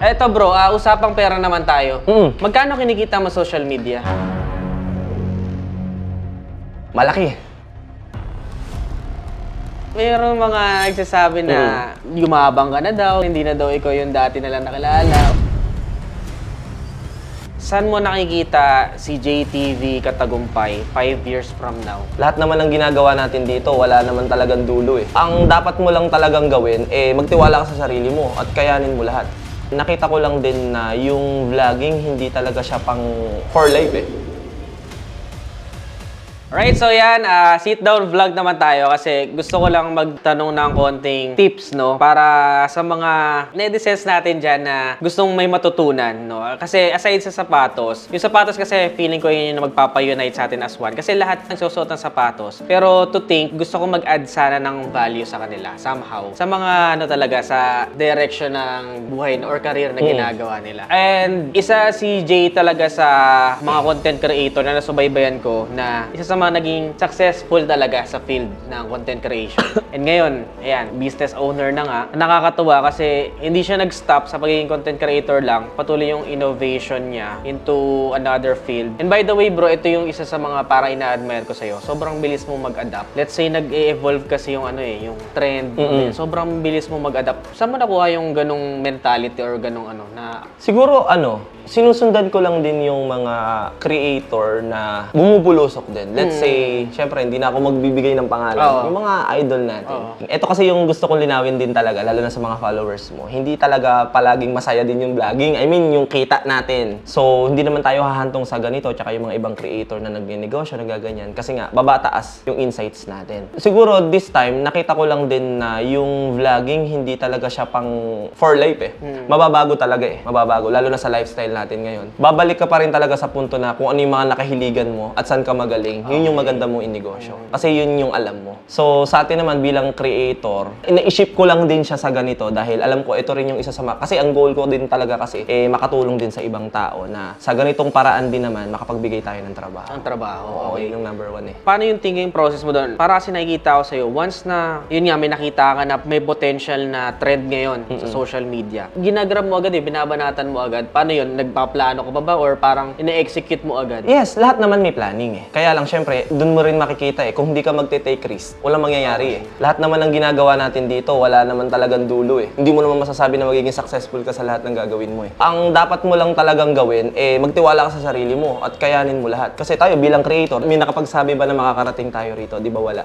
Eto bro, usapang pera naman tayo. Magkano kinikita mo social media? Malaki. Mayroong mga nagsasabi na yumabang ka na daw, hindi na daw ikaw yung dati nalang nakilala. Saan mo nakikita si JTV Katagumpay 5 years from now? Lahat naman ng ginagawa natin dito, wala naman talagang dulo eh. Ang dapat mo lang talagang gawin, magtiwala ka sa sarili mo at kayanin mo lahat. Nakita ko lang din na yung vlogging, hindi talaga siya pang for life eh. Alright, so yan, sit down vlog naman tayo kasi gusto ko lang magtanong ng konting tips, no? Para sa mga netizens natin dyan na gustong may matutunan, no? Kasi aside sa sapatos, yung sapatos kasi feeling ko yun yung magpapa-unite sa atin as one. Kasi lahat nagsusuot ng sapatos. Pero to think, gusto ko mag-add sana ng value sa kanila, somehow. Sa mga, ano talaga, sa direction ng buhay or career na ginagawa nila. And isa si Jay talaga sa mga content creator na nasubaybayan ko na isa sa mga naging successful talaga sa field ng content creation. And ngayon, ayan, business owner na nga. Nakakatuwa kasi hindi siya nag-stop sa pagiging content creator lang. Patuloy yung innovation niya into another field. And by the way, bro, ito yung isa sa mga para ina-admire ko sa'yo. Sobrang bilis mo mag-adapt. Let's say, nag-evolve kasi yung ano yung trend. Sobrang bilis mo mag-adapt. Saan mo nakuha yung ganong mentality or ganong na... Siguro sinusundan ko lang din yung mga creator na bumubulusok din. Let's say, syempre, hindi na ako magbibigay ng pangalan. Yung mga idol natin. Ito kasi yung gusto kong linawin din talaga, lalo na sa mga followers mo. Hindi talaga palaging masaya din yung vlogging. I mean, yung kita natin. So, hindi naman tayo hahantong sa ganito, tsaka yung mga ibang creator na nagnegosyo, nagaganyan. Kasi nga, babataas yung insights natin. Siguro, this time, nakita ko lang din na yung vlogging, hindi talaga siya pang for life eh. Mababago talaga eh. Mababago, lalo na sa lifestyle natin ngayon. Babalik ka pa rin talaga sa punto na kung ano yung mga nakahiligan mo at saan ka magaling, yun yung maganda mong inegosyo. Kasi yun yung alam mo. So, sa atin naman bilang creator, ina-ship ko lang din siya sa ganito dahil alam ko ito rin yung isa sa kasi ang goal ko din talaga kasi makatulong din sa ibang tao na sa ganitong paraan din naman makapagbigay tayo ng trabaho. Ang trabaho, okay. Yun yung number one eh. Paano yung thinking process mo doon? Para kasi nakikita ko sa'yo, once na, yun nga, may nakita ka na may potential na trend ngayon sa social media, ginagrab mo agad binabanatan mo agad. Paano yun? Nagpaplano ka ba or parang ina-execute mo agad? Yes, lahat naman may planning eh. Kaya lang syempre, dun mo rin makikita kung hindi ka magte-take risk, walang mangyayari eh. Lahat naman ng ginagawa natin dito, wala naman talagang dulo eh. Hindi mo naman masasabi na magiging successful ka sa lahat ng gagawin mo eh. Ang dapat mo lang talagang gawin, magtiwala ka sa sarili mo at kayanin mo lahat. Kasi tayo bilang creator, may nakapagsabi ba na makakarating tayo rito? Di ba wala?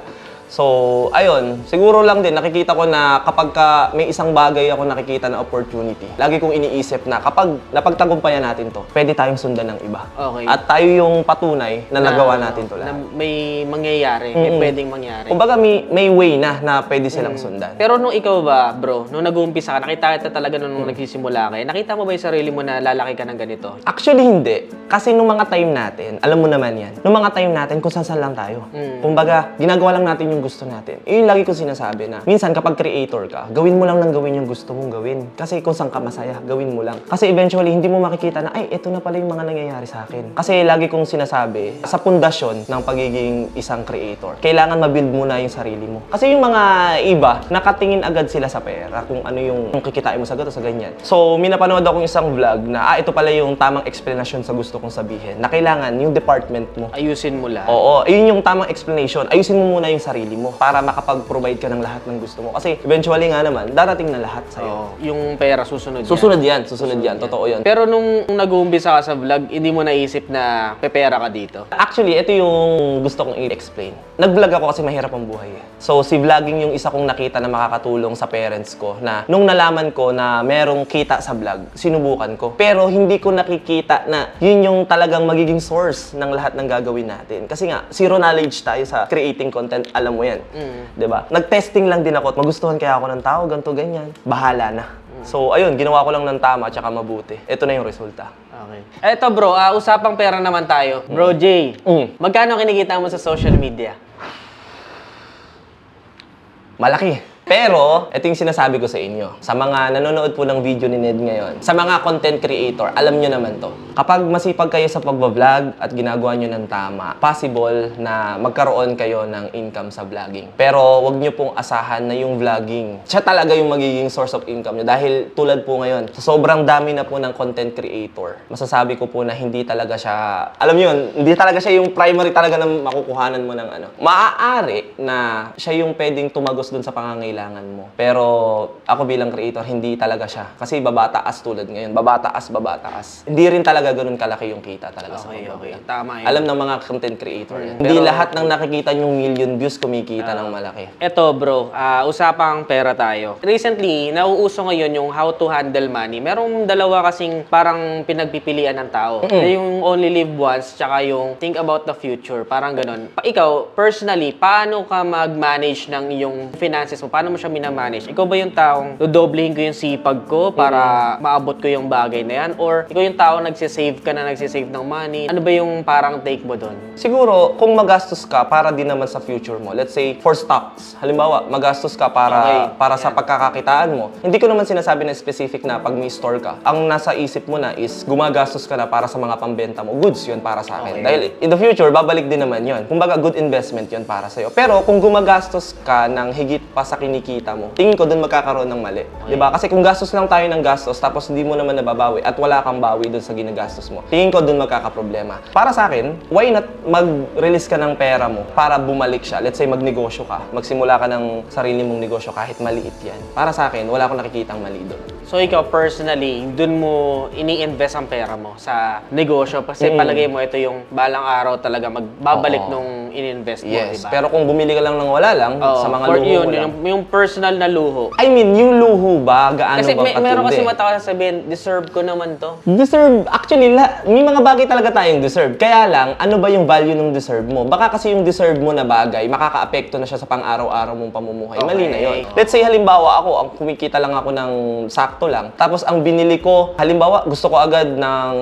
So, ayun, siguro lang din, nakikita ko na kapag may isang bagay ako nakikita na opportunity, lagi kong iniisip na kapag napagtagumpayan natin to, pwede tayong sundan ng iba. Okay. At tayo yung patunay na nagawa natin to Na lahat. may mangyayari, may pwedeng mangyari. Kumbaga may way na pwede silang sundan. Pero nung ikaw ba, bro, nung nag-uumpisa ka, nakita kita talaga nung nagsisimula ka, nakita mo ba yung sarili mo na lalaki ka ng ganito? Actually, hindi. Kasi nung mga time natin, alam mo naman yan, nung mga time natin, kung saan lang tayo. Kumbaga, ginagawa lang natin yung gusto natin. Yun lagi ko sinasabi na, minsan kapag creator ka, gawin mo lang ng gawin yung gusto mong gawin. Kasi kung saan ka masaya, gawin mo lang. Kasi eventually, hindi mo makikita na, ay, ito na pala yung mga nangyayari sa akin. Kasi lagi kong sinasabi, sa pundasyon ng pagiging isang creator, kailangan mabuild muna yung sarili mo. Kasi yung mga iba, nakatingin agad sila sa pera, kung ano yung kikitain mo sa gato, sa ganyan. So, minapanood akong isang vlog na, ito pala yung tamang explanation sa gusto kong sabihin, na kailangan yung department mo. Ayusin mo lahat. Oo, yun yung tamang explanation. Ayusin mo muna yung sarili mo para makapag-provide ka ng lahat ng gusto mo. Kasi eventually nga naman, darating na lahat sa'yo. Yung pera, susunod yan. Susunod yan. Totoo yun. Pero nung nag-uumpisa ka sa vlog, hindi mo naisip na pepera ka dito? Actually, ito yung gusto kong i-explain. Nag-vlog ako kasi mahirap ang buhay eh. So, si vlogging yung isa kong nakita na makakatulong sa parents ko na nung nalaman ko na merong kita sa vlog, sinubukan ko. Pero hindi ko nakikita na yun yung talagang magiging source ng lahat ng gagawin natin. Kasi nga, zero knowledge tayo sa creating content. Alam mo yan. Diba? Nag-testing lang din ako at magustuhan kaya ako ng tao, ganito, ganyan. Bahala na. So, ayun, ginawa ko lang ng tama at saka mabuti. Ito na yung resulta. Okay. Eto bro, usapang pera naman tayo. Bro Jay, magkano kinikita mo sa social media? Malaki. Pero, ito yung sinasabi ko sa inyo. Sa mga nanonood po ng video ni Ned ngayon, sa mga content creator, alam nyo naman to. Kapag masipag kayo sa pagbablog at ginagawa nyo ng tama, possible na magkaroon kayo ng income sa vlogging. Pero, wag nyo pong asahan na yung vlogging, siya talaga yung magiging source of income nyo. Dahil tulad po ngayon, sa sobrang dami na po ng content creator, masasabi ko po na hindi talaga siya, alam nyo yun, hindi talaga siya yung primary talaga na makukuhanan mo ng ano. Maaari na siya yung pwedeng tumagos dun sa pangangailangan mo. Pero ako bilang creator, hindi talaga siya. Kasi babataas tulad ngayon. Babataas. Hindi rin talaga ganun kalaki yung kita talaga sa pagbablog. Tama yun. Alam ng mga content creator yan. Hindi lahat ng nakikita yung million views kumikita ng malaki. Eto bro, usapang pera tayo. Recently, nauuso ngayon yung how to handle money. Merong dalawa kasing parang pinagpipilian ng tao. Yung only live once, tsaka yung think about the future. Parang ganun. Ikaw, personally, paano ka mag-manage ng iyong finances mo? Paano mo siya minamanage? Ikaw ba yung taong dodoblehin ko yung sipag ko para maabot ko yung bagay na yan? Or ikaw yung taong nagsisave ka na nagsisave ng money? Ano ba yung parang take mo doon? Siguro, kung magastos ka para din naman sa future mo, let's say, for stocks. Halimbawa, magastos ka para sa pagkakakitaan mo. Hindi ko naman sinasabi na specific na pag may store ka. Ang nasa isip mo na is gumagastos ka na para sa mga pambenta mo. Goods yun para sa akin. Dahil in the future, babalik din naman yun. Kumbaga, good investment yun para sa'yo. Pero kung gumagastos ka ng higit pa sa kinikita mo, tingin ko dun magkakaroon ng mali. Diba? Kasi kung gastos lang tayo ng gastos, tapos hindi mo naman nababawi at wala kang bawi dun sa ginagastos mo, tingin ko dun magkakaproblema. Para sa akin, why not mag-release ka ng pera mo para bumalik siya? Let's say, magnegosyo ka. Magsimula ka ng sarili mong negosyo kahit maliit yan. Para sa akin, wala akong nakikitang mali dun. So ikaw personally, dun mo ini-invest ang pera mo sa negosyo kasi palagay mo ito yung balang araw talaga magbabalik nung ini-invest mo, Yes, di ba? pero kung bumili ka lang ng wala lang, sa mga luho yun, mo lang. yung personal na luho. I mean, yung luho ba, gaano Kasi ba katindi? meron kasi matawa sabihin, deserve ko naman to. Deserve. Actually, may mga bagay talaga tayong deserve. Kaya lang, ano ba yung value ng deserve mo? Baka kasi yung deserve mo na bagay, makaka-apekto na siya sa pang-araw-araw mong pamumuhay. Mali na yun. Let's say, halimbawa ako, ang kumikita lang ako ng sakto lang. Tapos, ang binili ko, halimbawa, gusto ko agad ng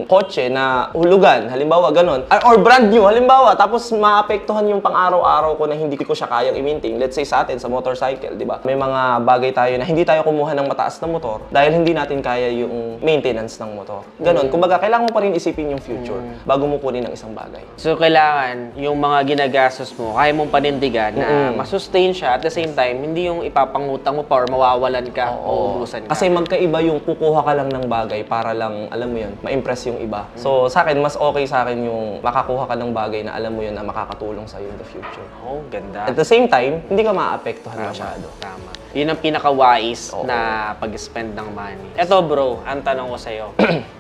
kotse na hulugan. Halimbawa, ganun. Or brand new, halimbawa. Tapos, maapektuhan yung pang-araw-araw ko na hindi ko siya kayang i-maintain. Let's say sa atin, sa motorcycle, di ba? May mga bagay tayo na hindi tayo kumuha ng mataas na motor dahil hindi natin kaya yung maintenance ng motor. Ganon. Kumbaga, kailangan mo pa rin isipin yung future bago mo kunin ang isang bagay. So kailangan yung mga ginagastos mo, kaya mong panindigan na masustain siya at the same time, hindi yung ipapangutang mo pa or mawawalan ka o uubusan ka. Kasi magkaiba yung kukuha ka lang ng bagay para lang, alam mo yun, ma-impress yung iba. So, sa akin, mas okay sa akin yung makakuha ka ng bagay na alam mo yun na makakatulong sa'yo in the future. Oh, ganda. At the same time, hindi ka maapektuhan masyado. Tama. Yun ang pinaka-wise na pag-spend ng money. Eto bro, ang tanong ko sa'yo.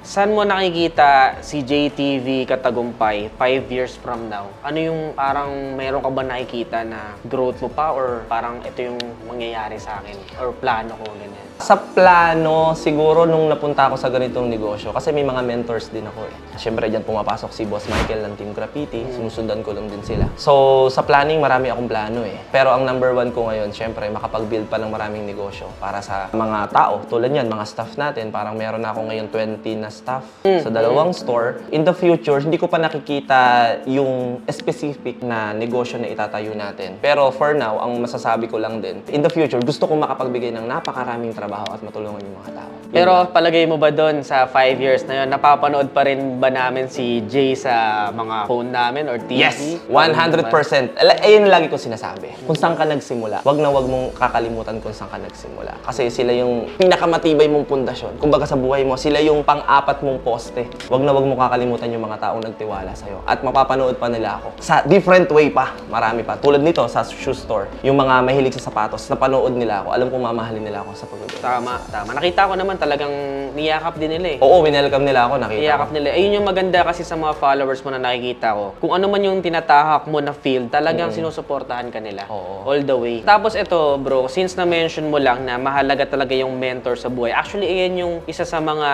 Saan mo nakikita si JTV Katagumpay 5 years from now? Ano yung parang meron ka ba nakikita na growth mo pa or parang ito yung mangyayari sa akin? Or plano ko, ganyan? Sa plano, siguro nung napunta ako sa ganitong negosyo, kasi may mga mentors din ako eh. Siyempre, dyan pumapasok si Boss Michael ng Team Graffiti, sinusundan ko lang din sila. So, sa planning, marami akong plano eh. Pero ang number one ko ngayon, siyempre, makapag-build pa ng maraming negosyo para sa mga tao. Tulad yan, mga staff natin. Parang meron na ako ngayon 20 na staff sa dalawang store. In the future, hindi ko pa nakikita yung specific na negosyo na itatayo natin. Pero for now, ang masasabi ko lang din, in the future, gusto kong makapagbigay ng napakaraming trabaho at matulungan yung mga tao. Pero palagay mo ba doon sa 5 years na yun, napapanood pa rin ba namin si Jay sa mga phone namin or TV? Yes! 100%. Ayun lagi ko sinasabi. Kung saan ka nagsimula, wag na wag mong kakalimutan kung saan ka nagsimula. Kasi sila yung pinakamatibay mong pundasyon. Kumbaga sa buhay mo, sila yung pang-apat mong poste. Wag na wag mong kakalimutan yung mga taong nagtiwala sa'yo. At mapapanood pa nila ako. Sa different way pa. Marami pa. Tulad nito, sa shoe store. Yung mga mahilig sa sapatos, napanood nila ako. Alam kong mamahalin nila ako sa pagbabago. Tama. Nakita ko naman talagang niyakap din nila eh. Oo, winelcome nila ako. Nakita ko. Niyakap nila. Ayun yung maganda kasi sa mga followers mo na nakikita ko. Kung ano man yung tinatahak mo na field, talagang sinusuportahan ka nila. Oo. All the way. Tapos ito, bro, since na-mention mo lang na mahalaga talaga yung mentor sa buhay. Actually, ayan yung isa sa mga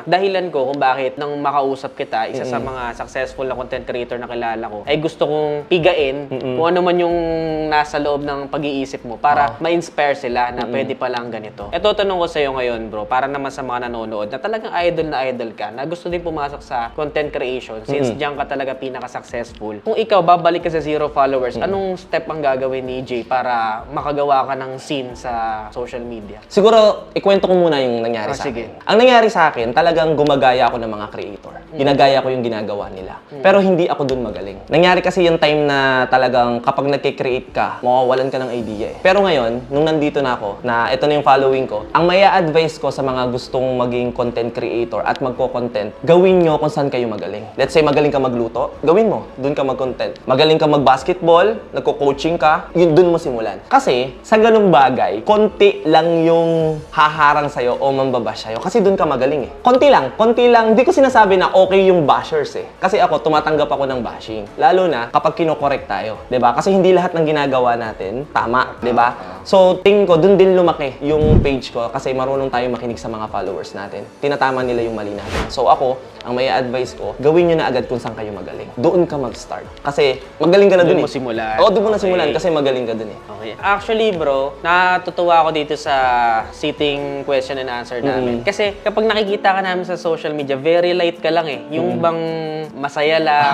dahilan ko kung bakit nang makausap kita, isa sa mga successful na content creator na kilala ko, ay gusto kong pigain kung ano man yung nasa loob ng pag-iisip mo para ma-inspire sila na pwede palang ganito. Ito, tanong ko sa'yo ngayon, bro, para naman sa mga nanonood na talagang idol ka, na gusto din pumasok sa content creation since diyan ka talaga pinaka-successful. Kung ikaw babalik ka sa 0 followers, anong step ang gagawin ni Jay para makagawa ka ng scene sa social media? Siguro, ikwento ko muna yung nangyari sa sige. akin. Ang nangyari sa akin, talagang gumagaya ako ng mga creator. Ginagaya ko yung ginagawa nila. Pero hindi ako dun magaling. Nangyari kasi yung time na talagang kapag nagke-create ka, mawawalan ka ng idea eh. Pero ngayon, nung nandito na ako, na ito na yung following ko, ang maya advice ko sa mga gustong maging content creator at magko-content, gawin nyo kung saan kayo magaling. Let's say magaling ka magluto, gawin mo, dun ka mag-content. Magaling ka mag-basketball, nagko-coaching ka, yun dun mo simulan. Kasi sa ganung bagay, konti lang yung haharang sa'yo o mambabash sa'yo. Kasi dun ka magaling eh. Konti lang. Hindi ko sinasabi na okay yung bashers eh. Kasi ako, tumatanggap ako ng bashing. Lalo na kapag kinokorek tayo. 'Di ba? Kasi hindi lahat ng ginagawa natin tama. 'Di ba? So, tingin ko, dun din lumaki yung page ko kasi marunong tayo makinig sa mga followers natin. Tinatama nila yung mali natin. So, ako, ang may advice ko, gawin nyo na agad kung saan kayo magaling. Doon ka mag-start. Kasi magaling ka na dun Doon eh. mo simulan. Oo, doon mo na simulan kasi magaling ka dun eh. Okay. Actually, bro, natutuwa ako dito sa sitting question and answer namin. Kasi kapag nakikita ka namin sa social media, very light ka lang eh. Yung bang masaya lang,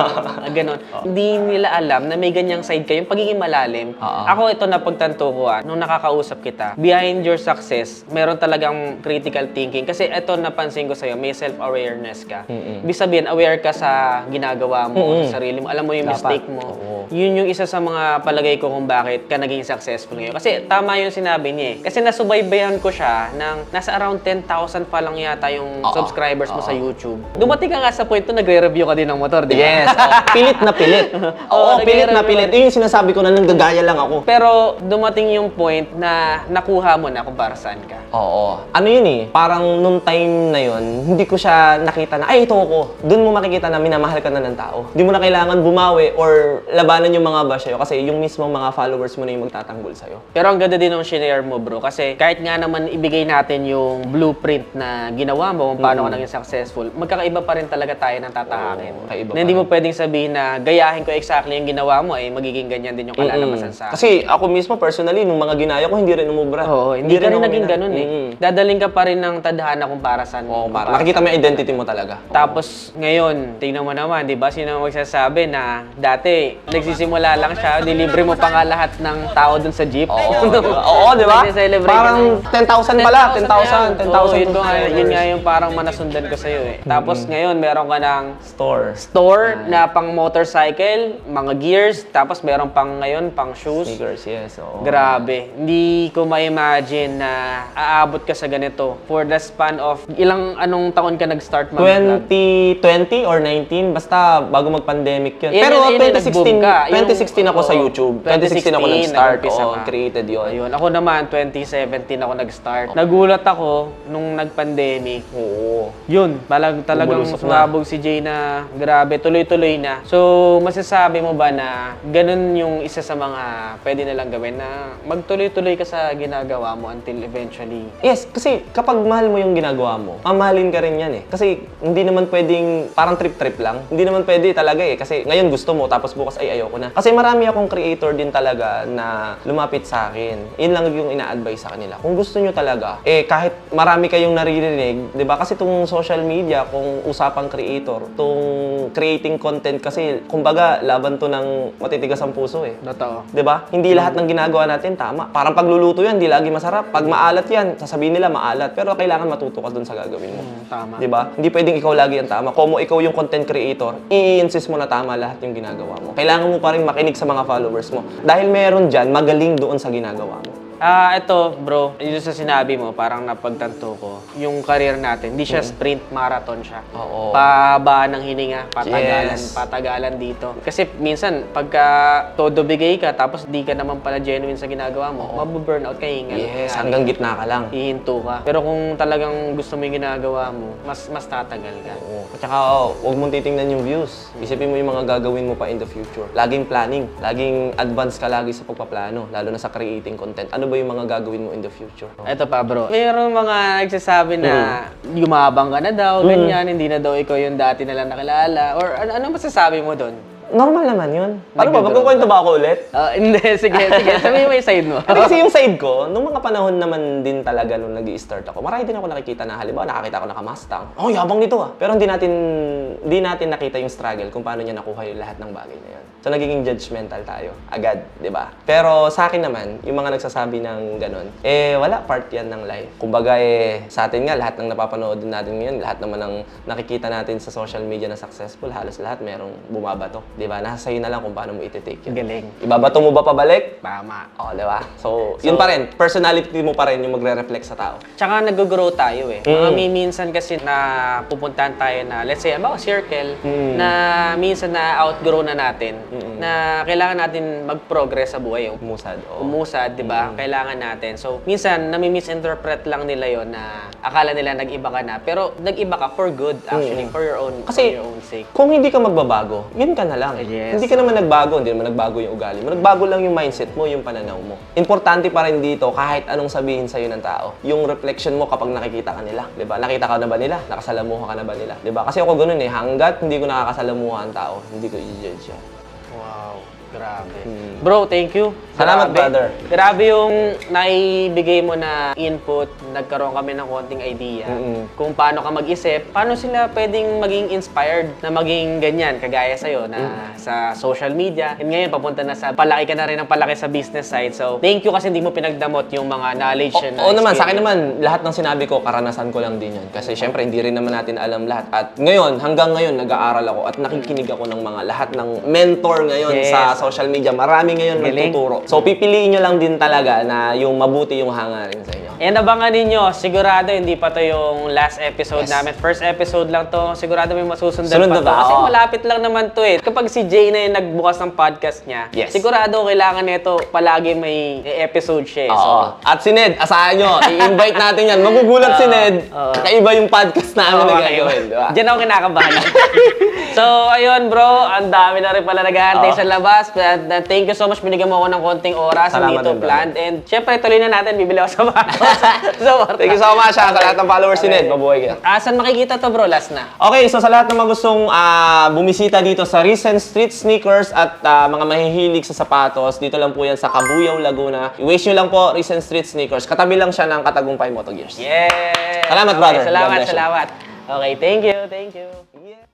ganun. Hindi nila alam na may ganyang side ka, yung pagiging malalim. Ako, ito napagtanto ko nung nakakausap kita, behind your success, meron talagang critical thinking. Kasi ito napansin ko sa'yo, may self-awareness ka. Ibig sabihin, aware ka sa ginagawa mo, sa sarili mo. Alam mo yung mistake mo. Yun yung isa sa mga palagay ko kung bakit ka naging successful ngayon. Kasi tama yung sinabi niya eh. Kasi nasubaybayan ko siya ng nasa around 10,000 pa lang yata yung subscribers mo sa YouTube. Dumating ka nga sa point to nagre-review ka din ng motor, di ba? Yes. Pilit na pilit. Oo, pilit na pilit. Yun yung sinasabi ko na nanggagaya lang ako. Pero dumating yung point na nakuha mo na kung para saan ka. Oo. Ano yun eh, parang nung time na yun, hindi ko siya nakita na, ay ito ako. Doon mo makikita na minamahal ka na ng tao. Hindi mo na kailangan bumawi or labanan yung mga bash sa'yo kasi yung mismong mga followers mo na yung magtatanggol sa'yo. Pero ang ganda din ng shinare mo, bro. Kasi kahit nga naman ibigay natin yung blueprint na ginawa mo kung paano ka naging successful, magkakaiba pa rin talaga tayo ng tatahakin. Kakaiba Na hindi mo pwedeng sabihin na gayahin ko exactly yung ginawa mo, magiging ganyan din yung kalalabasan sa akin. Kasi ako mismo personally, nung mga ginaya ko, hindi rin umubra. Oo, hindi ka rin ako naging ganun eh. Dadaling ka pa rin ng tadhana kung para saan. Oo, nakikita mo yung identity mo talaga. Tapos ngayon, tingnan mo naman, di ba? Sino magsasabi na dati, nagsisimula lang siya, dilibre mo pa nga lahat ng tao dun sa jeep. Oo, di ba? Nagse-celebrate Parang 10,000 pala, 10,000. 10,000 yun nga yung parang manasundan ko sa'yo eh. Tapos ngayon, meron ka ng store na pang motorcycle, mga gears, tapos meron pang ngayon, pang shoes. Sneakers, yes. Oo. Grabe. Hindi ko ma-imagine na aabot ka sa ganito for the span of anong taon ka nag-start mag-vlog? 2020 or 19, basta bago mag-pandemic yun. Yun, Pero yun, nag-boom ka. 2016 ako sa YouTube. 2016 ako nag-start. nag-umpisa Oo, ka. created yun. Ayun. Ako naman, 2017 ako nag-start. Nagulat ako nung nag-pandemic. Oo. Yun, talagang Bumulusok na. sumabog si Jay na grabe, tuloy-tuloy na. So, masasabi mo ba na ganun yung isa sa mga pwede nilang gawin na magtuloy-tuloy ka sa ginagawa mo until eventually. Yes, kasi kapag mahal mo yung ginagawa mo, mamahalin ka rin yan eh. Kasi hindi naman pwedeng parang trip-trip lang. Hindi naman pwede talaga eh. Kasi ngayon gusto mo, tapos bukas ay ayoko na. Kasi marami akong creator din talaga na lumapit sa akin. Yun lang yung ina-advise sa kanila. Kung gusto nyo talaga, kahit marami kayong naririnig, di ba? Kasi itong social media, kung usapang creator, itong creating content kasi, kumbaga, laban to ng matitigas ang puso eh. Totoo. 'Di ba? Hindi lahat ng ginagawa natin tama. Parang pagluluto 'yan, hindi lagi masarap. Pag maalat 'yan, sasabihin nila maalat, pero kailangan matuto ka dun sa gagawin mo. Tama. 'Di ba? Hindi pwedeng ikaw lagi ang tama. Kung ikaw yung content creator, i-insist mo na tama lahat yung ginagawa mo. Kailangan mo pa rin makinig sa mga followers mo. Dahil meron diyan magaling doon sa ginagawa mo. Ito, bro, dito sa sinabi mo, parang napagtanto ko, yung career natin, hindi siya sprint, marathon siya. Oo. Pababa ng hininga, patagalan, Yes. patagalan dito. Kasi minsan, pagka todo bigay ka, tapos di ka naman pala genuine sa ginagawa mo, mabu-burnout ka, hingal. Yes, hanggang gitna ka lang. Hihinto ka. Pero kung talagang gusto mo yung ginagawa mo, mas tatagal ka. Oo. At saka, huwag mong titingnan yung views. Isipin mo yung mga gagawin mo pa in the future. Laging planning. Laging advance ka lagi sa pagpaplano, lalo na sa creating content. Ano ba yung mga gagawin mo in the future? Ito pa, bro. Mayroong mga nagsasabi na yumabang ka na daw, ganyan, hindi na daw ikaw yung dati nalang nakilala. Or ano masasabi mo doon? normal naman yun. Paano ba? Nag-grow Magkukwento ba ako ulit? Hindi, sige. Sabihin mo yung side mo. Kasi yung side ko, nung mga panahon naman din talaga nung nag-i-start ako, marami din ako nakikita na halimbawa nakakita ako naka-Mustang. Oh, yabang nito ah. Pero hindi natin nakita yung struggle kung paano niya nakuha yung lahat ng bagay na yun. So nagiging judgmental tayo agad, 'di ba? Pero sa akin naman, yung mga nagsasabi ng ganun, wala, part yan ng life. Kumbaga sa atin nga lahat ng napapanood din natin ngayon, lahat naman ng nakikita natin sa social media na successful, halos lahat merong bumabato, 'di ba? Nasa sa'yo na lang kung paano mo iti-take yun. Galing. Ibabato mo ba pabalik? Tama. Oo, di ba? So, yun pa rin. Personality mo pa rin yung magre-reflect sa tao. Tsaka nag-grow tayo eh. Mga minsan kasi na pupuntahan tayo na, let's say, about circle, na minsan na outgrow na natin, na kailangan natin mag-progress sa buhay. Umusad. Oo. Umusad, di ba? Kailangan natin. So, minsan, nami-misinterpret lang nila yon na akala nila nag-iba ka na. Pero, nag-iba ka for good, actually, for your own sake. Kung hindi ka magbabago, yun ka na lang. Yes. Hindi ka naman nagbago, hindi naman nagbago yung ugali mo. Nagbago lang yung mindset mo, yung pananaw mo. Importante pa rin dito, kahit anong sabihin sa'yo ng tao, yung reflection mo kapag nakikita ka nila. Diba? Nakita ka na ba nila? Nakasalamuha ka na ba nila? Diba? Kasi ako ganun eh, hanggat hindi ko nakakasalamuha ang tao, hindi ko i-judge yan. Wow, grabe. Bro, thank you. Salamat, brother. Grabe yung naibigay mo na input. Nagkaroon kami ng konting idea kung paano ka mag-isip. Paano sila pwedeng maging inspired na maging ganyan, kagaya sa'yo, na sa social media. And ngayon, papunta na sa palaki ka na rin ng palaki sa business side. So, thank you kasi hindi mo pinagdamot yung mga knowledge and Oo naman, sa akin naman, lahat ng sinabi ko, karanasan ko lang din yan. Kasi syempre, hindi rin naman natin alam lahat. At ngayon, hanggang ngayon, nag-aaral ako at nakikinig ako ng mga lahat ng mentor ngayon sa social media. Marami ngayon nagtuturo. So, pipiliin nyo lang din talaga na yung mabuti yung hangarin sa inyo. And abangan ninyo, sigurado hindi pa to yung last episode namin. First episode lang to. Sigurado may masusundan Sunod pa na to. ba? Kasi Oo. malapit lang naman to eh. Kapag si Jay na yung nagbukas ng podcast niya, sigurado kailangan nito palagi may episode siya eh. So, At si Ned, asahan nyo, i-invite natin yan. Magugulat si Ned. Kakaiba yung podcast namin na gagawin. Diba? Diyan ako kinakabahan. So, ayun bro, ang dami na rin pala naghahantay sa labas. Thank you so much, binigyan mo ako ng konting oras, Salamat dito din, planned. And syempre, tuloy na natin, bibili ako sa bato. Thank you so much sa lahat ng followers ni Ned. Mabuhay ka. Saan makikita to bro? Last na. Okay, so sa lahat ng mga gustong bumisita dito sa Recent Street Sneakers at mga mahihilig sa sapatos, dito lang po yan sa Cabuyao, Laguna. I-wish nyo lang po Recent Street Sneakers. Katabi lang siya ng Katagumpay Moto Gears. Yeah! Salamat, brother. Okay, salamat, God bless you. salamat. Okay, thank you, thank you.